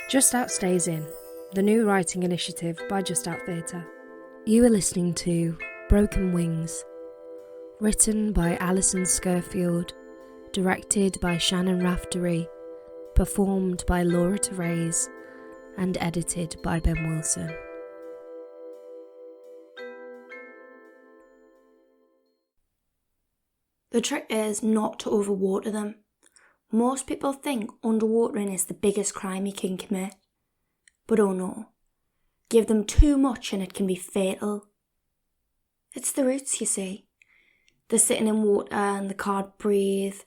JustOut Stays In, the new writing initiative by JustOut Theatre. You are listening to Broken Wings, written by Alison Scurfield, directed by Shannon Raftery, performed by Laura Therese, and edited by Ben Wilson. The trick is not to overwater them. Most people think underwatering is the biggest crime you can commit. But oh no, give them too much and it can be fatal. It's the roots, you see. They're sitting in water and they can't breathe.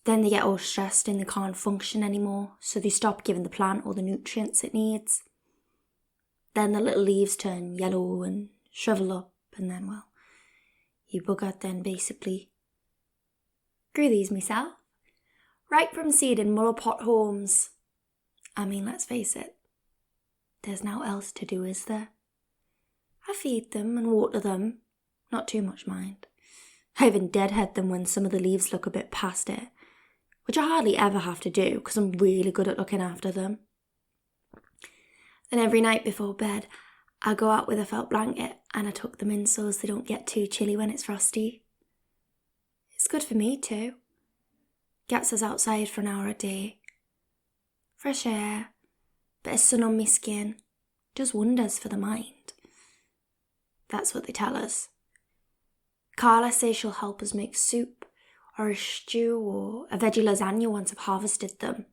Then they get all stressed and they can't function anymore, so they stop giving the plant all the nutrients it needs. Then the little leaves turn yellow and shrivel up, and then, well, you buggered then basically. Grew these myself. Right from seed in Muller pot homes. I mean, let's face it, there's now else to do, is there? I feed them and water them, not too much mind. I even deadhead them when some of the leaves look a bit past it, which I hardly ever have to do because I'm really good at looking after them. Then every night before bed, I go out with a felt blanket and I tuck them in so as they don't get too chilly when it's frosty. It's good for me too. Gets us outside for an hour a day. Fresh air, bit of sun on my skin, does wonders for the mind. That's what they tell us. Carla says she'll help us make soup, or a stew, or a veggie lasagna once I've harvested them.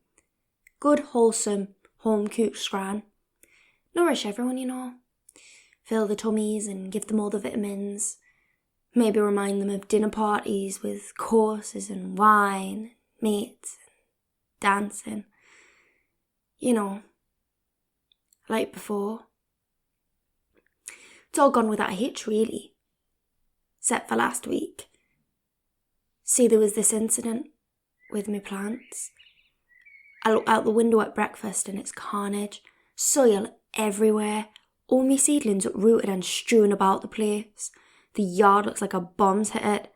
Good, wholesome, home-cooked scran. Nourish everyone, you know. Fill the tummies and give them all the vitamins. Maybe remind them of dinner parties with courses and wine, mates, and dancing. You know, like before. It's all gone without a hitch, really. Except for last week. See, there was this incident with my plants. I looked out the window at breakfast and it's carnage. Soil everywhere. All my seedlings uprooted and strewn about the place. The yard looks like a bomb's hit it.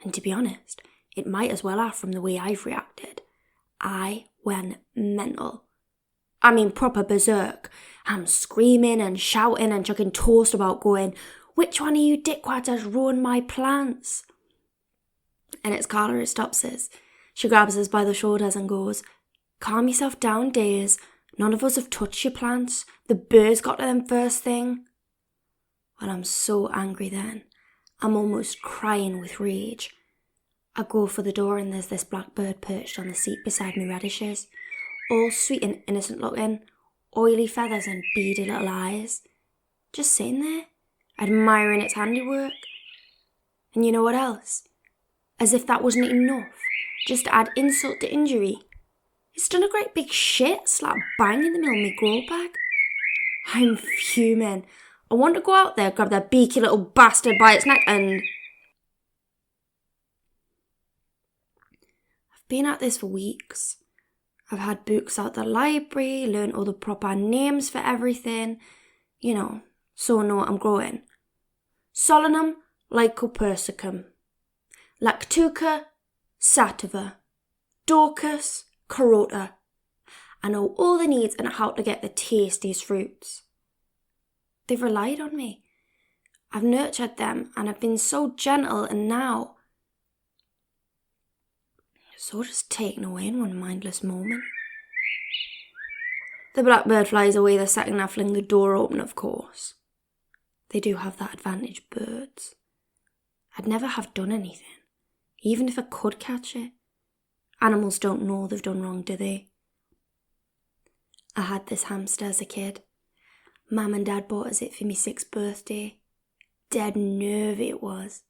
And to be honest, it might as well have from the way I've reacted. I went mental. I mean proper berserk. I'm screaming and shouting and chucking toast about going, which one of you dickwads has ruined my plants? And it's Carla who stops us. She grabs us by the shoulders and goes, calm yourself down, Days. None of us have touched your plants. The birds got to them first thing. Well, I'm so angry then. I'm almost crying with rage. I go for the door and there's this blackbird perched on the seat beside me radishes, all sweet and innocent looking, oily feathers and beady little eyes. Just sitting there, admiring its handiwork. And you know what else? As if that wasn't enough, just to add insult to injury, it's done a great big shit slap bang in the middle of my grow bag. I'm fuming. I want to go out there, grab that beaky little bastard by its neck and... I've been at this for weeks. I've had books out the library, learned all the proper names for everything. You know, so I know what I'm growing. Solanum lycopersicum. Lactuca sativa. Daucus carota. I know all the needs and how to get the tastiest fruits. They've relied on me. I've nurtured them and I've been so gentle, and now so just taken away in one mindless moment. The blackbird flies away the second I fling the door open, of course. They do have that advantage, birds. I'd never have done anything, even if I could catch it. Animals don't know they've done wrong, do they? I had this hamster as a kid. Mum and Dad bought us it for my 6th birthday. Dead nervy it was.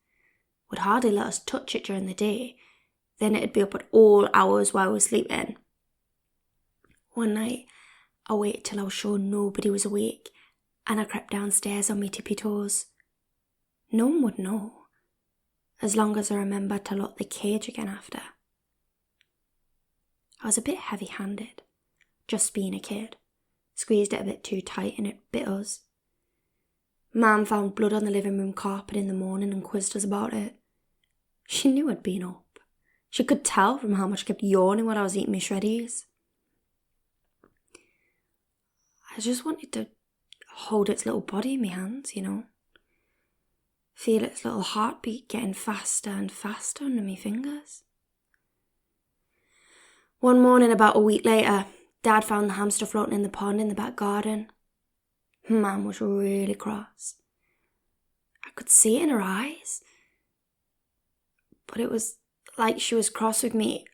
Would hardly let us touch it during the day. Then it'd be up at all hours while we were sleeping. One night, I waited till I was sure nobody was awake, and I crept downstairs on my tippy toes. No one would know, as long as I remembered to lock the cage again after. I was a bit heavy-handed, just being a kid. Squeezed it a bit too tight and it bit us. Mum found blood on the living room carpet in the morning and quizzed us about it. She knew I'd been up. She could tell from how much I kept yawning while I was eating my shreddies. I just wanted to hold its little body in my hands, you know. Feel its little heartbeat getting faster and faster under my fingers. One morning, about a week later, Dad found the hamster floating in the pond in the back garden. Mum was really cross. I could see it in her eyes. But it was like she was cross with me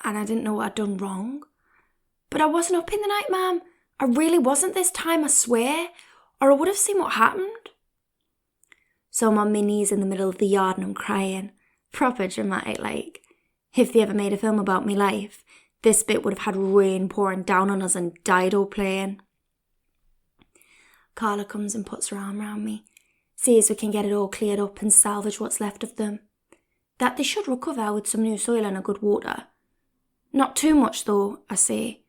and I didn't know what I'd done wrong. But I wasn't up in the night, Mum. I really wasn't this time, I swear. Or I would have seen what happened. So I'm on my knees in the middle of the yard and I'm crying. Proper dramatic, like. If they ever made a film about my life, this bit would have had rain pouring down on us and Dido playing. Carla comes and puts her arm around me, says we can get it all cleared up and salvage what's left of them. That they should recover with some new soil and a good water. Not too much though, I say.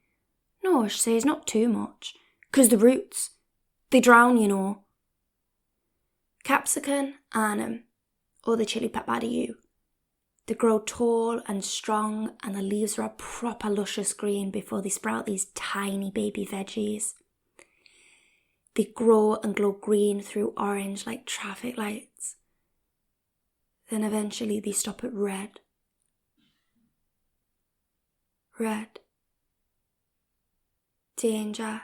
No, she says, not too much. 'Cause the roots, they drown, you know. Capsicum, annum, or the chilli pepper do you. They grow tall and strong and the leaves are a proper luscious green before they sprout these tiny baby veggies. They grow and glow green through orange like traffic lights. Then eventually they stop at red. Red. Danger.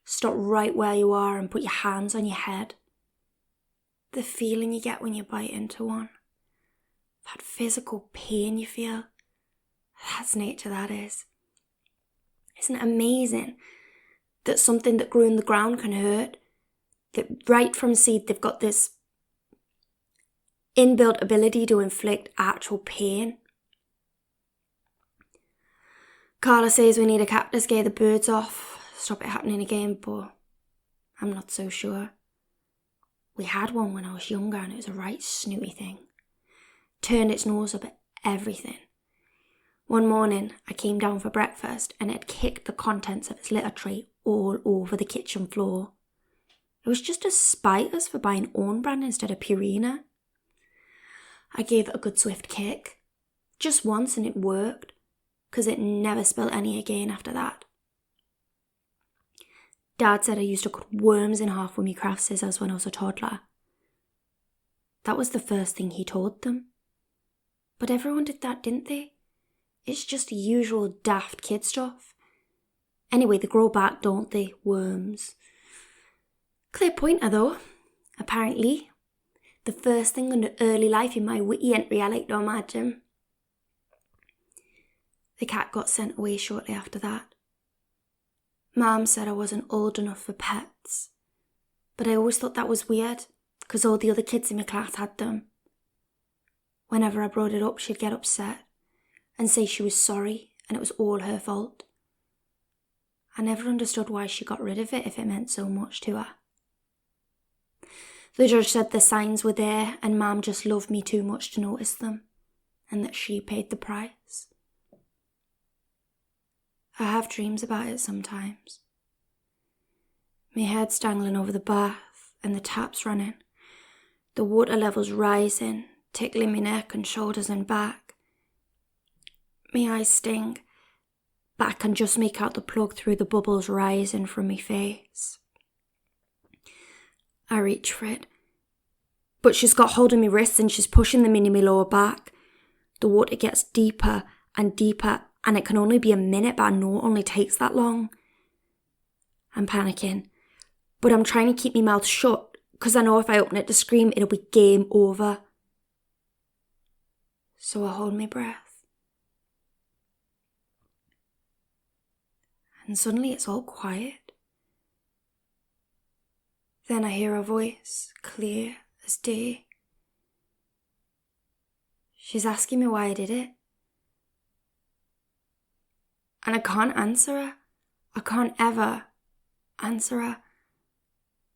Stop right where you are and put your hands on your head. The feeling you get when you bite into one. That physical pain you feel. That's nature, that is. Isn't it amazing that something that grew in the ground can hurt? That right from seed they've got this inbuilt ability to inflict actual pain. Carla says we need a cap to scare the birds off, stop it happening again, but I'm not so sure. We had one when I was younger and it was a right snooty thing. Turned its nose up at everything. One morning I came down for breakfast and it had kicked the contents of its litter tray all over the kitchen floor. It was just to spite us for buying own brand instead of Purina. I gave it a good swift kick. Just once and it worked. 'Cause it never spilled any again after that. Dad said I used to cut worms in half with my craft scissors when I was a toddler. That was the first thing he told them. But everyone did that, didn't they? It's just the usual daft kid stuff. Anyway, they grow back, don't they? Worms. Clear pointer though. Apparently. The first thing under early life in my wiki entry, I like to imagine. The cat got sent away shortly after that. Mum said I wasn't old enough for pets, but I always thought that was weird because all the other kids in my class had them. Whenever I brought it up, she'd get upset and say she was sorry and it was all her fault. I never understood why she got rid of it if it meant so much to her. The judge said the signs were there and Mum just loved me too much to notice them and that she paid the price. I have dreams about it sometimes. My head's dangling over the bath and the tap's running. The water level's rising, tickling my neck and shoulders and back. My eyes sting, but I can just make out the plug through the bubbles rising from my face. I reach for it, but she's got hold of my wrists and she's pushing them into my lower back. The water gets deeper and deeper and it can only be a minute, but I know it only takes that long. I'm panicking, but I'm trying to keep my mouth shut because I know if I open it to scream, it'll be game over. So I hold my breath. And suddenly it's all quiet. Then I hear a voice, clear as day. She's asking me why I did it. And I can't answer her. I can't ever answer her.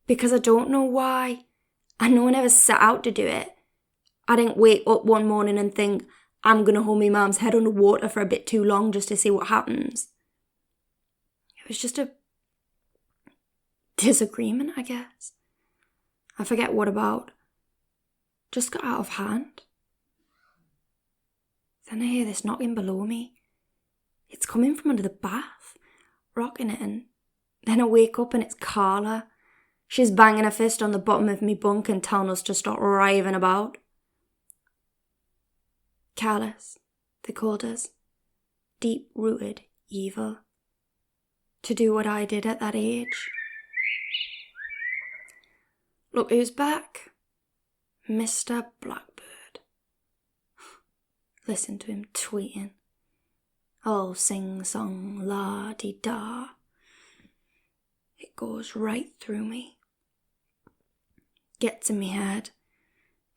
Because I don't know why. I know I never set out to do it. I didn't wake up one morning and think, I'm going to hold my mum's head underwater for a bit too long just to see what happens. It was just a disagreement, I guess. I forget what about. Just got out of hand. Then I hear this knocking below me. It's coming from under the bath, rocking it, and Then I wake up and it's Carla. She's banging her fist on the bottom of me bunk and telling us to stop raving about. Callous, they called us. Deep-rooted evil. To do what I did at that age. Look who's back. Mr. Blackbird. Listen to him tweeting. All sing-song, la-dee-da. It goes right through me. Gets in me head.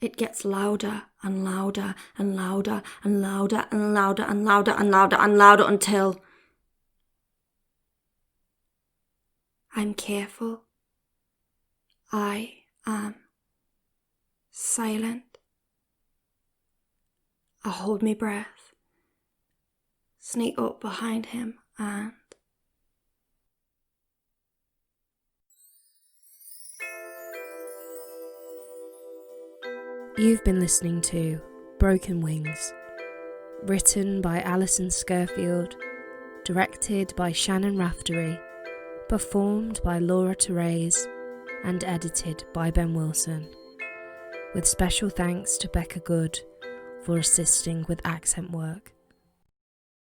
It gets louder and louder and louder and louder and louder and louder and louder and louder until I'm careful. I am silent. I hold my breath, sneak up behind him and You've been listening to Broken Wings, written by Alison Scurfield, directed by Shannon Raftery, performed by Laura Therese, and edited by Ben Wilson, with special thanks to Becca Good for assisting with accent work.